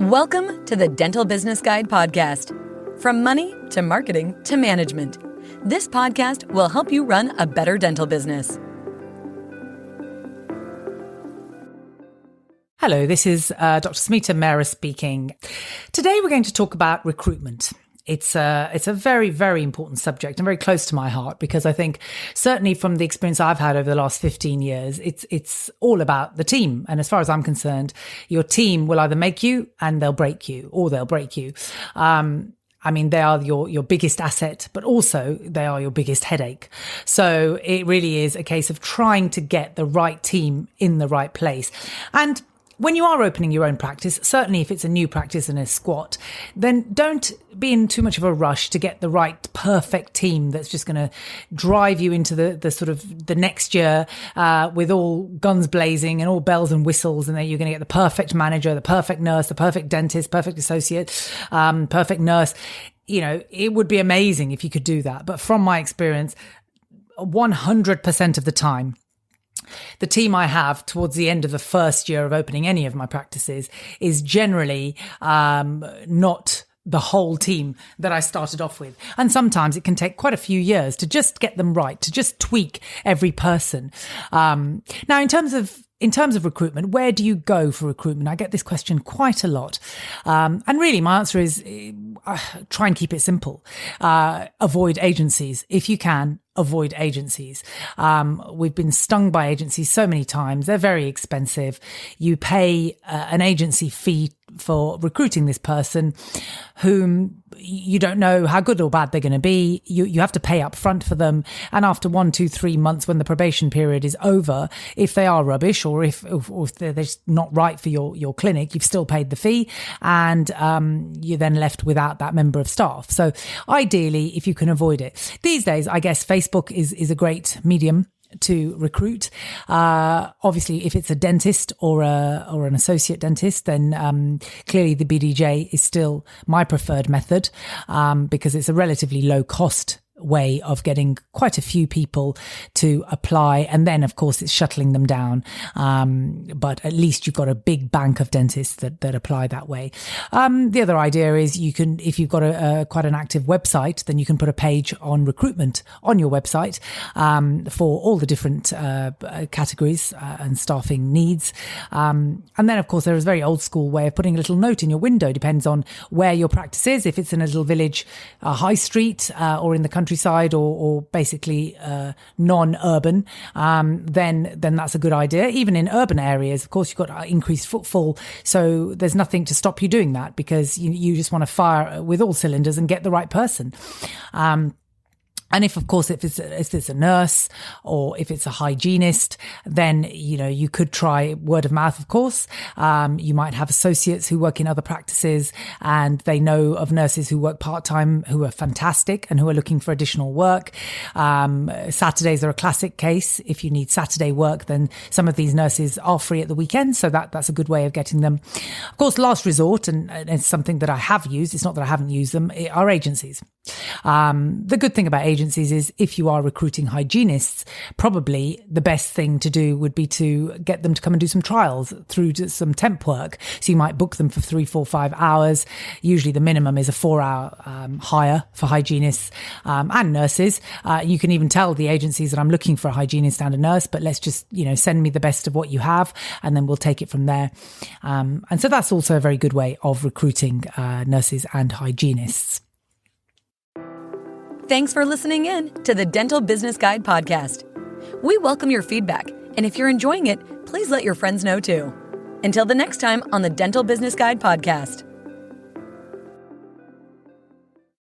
Welcome to the Dental Business Guide podcast. From money to marketing to management, this podcast will help you run a better dental business. Hello, this is Dr. Smita Mehra speaking. Today we're going to talk about recruitment. It's a very, very important subject and very close to my heart because I think certainly from the experience I've had over the last 15 years, it's all about the team. And as far as I'm concerned, your team will either make you and they'll break you, or they'll break you. They are your biggest asset, but also they are your biggest headache. So it really is a case of trying to get the right team in the right place. And when you are opening your own practice, certainly if it's a new practice and a squat, then don't be in too much of a rush to get the right perfect team that's just going to drive you into the sort of the next year with all guns blazing and all bells and whistles, and then you're going to get the perfect manager, the perfect nurse, the perfect dentist, perfect associate, perfect nurse. You know, it would be amazing if you could do that. But from my experience, 100% of the time, the team I have towards the end of the first year of opening any of my practices is generally not the whole team that I started off with. And sometimes it can take quite a few years to just get them right, to just tweak every person. Now, in terms of recruitment, where do you go for recruitment? I get this question quite a lot. And really my answer is try and keep it simple. Avoid agencies. If you can, avoid agencies. We've been stung by agencies so many times. They're very expensive. You pay an agency fee for recruiting this person whom you don't know how good or bad they're going to be. You have to pay up front for them. And after 1, 2, 3 months, when the probation period is over, if they are rubbish or if they're just not right for your clinic, you've still paid the fee and you're then left without that member of staff. So ideally, if you can avoid it. These days, I guess Facebook is a great medium to recruit. Obviously, if it's a dentist or an associate dentist, then clearly the BDJ is still my preferred method because it's a relatively low cost way of getting quite a few people to apply, and then of course it's shuttling them down, but at least you've got a big bank of dentists that apply that way. The other idea is you can, if you've got quite an active website, then you can put a page on recruitment on your website for all the different categories and staffing needs, and then of course there is a very old school way of putting a little note in your window. Depends on where your practice is. If it's in a little village, high street, or in the countryside, or basically non-urban, then that's a good idea. Even in urban areas, of course, you've got increased footfall, so there's nothing to stop you doing that because you just want to fire with all cylinders and get the right person. And if it's a nurse or if it's a hygienist, then, you could try word of mouth, of course. You might have associates who work in other practices and they know of nurses who work part-time who are fantastic and who are looking for additional work. Saturdays are a classic case. If you need Saturday work, then some of these nurses are free at the weekend. So that's a good way of getting them. Of course, last resort, and it's something that I have used, it's not that I haven't used them, are agencies. The good thing about agencies is if you are recruiting hygienists, probably the best thing to do would be to get them to come and do some trials through some temp work. So you might book them for 3, 4, 5 hours. Usually the minimum is a 4-hour hire for hygienists and nurses. You can even tell the agencies that I'm looking for a hygienist and a nurse, but let's just, send me the best of what you have and then we'll take it from there. And so that's also a very good way of recruiting nurses and hygienists. Thanks for listening in to the Dental Business Guide podcast. We welcome your feedback, and if you're enjoying it, please let your friends know too. Until the next time on the Dental Business Guide podcast.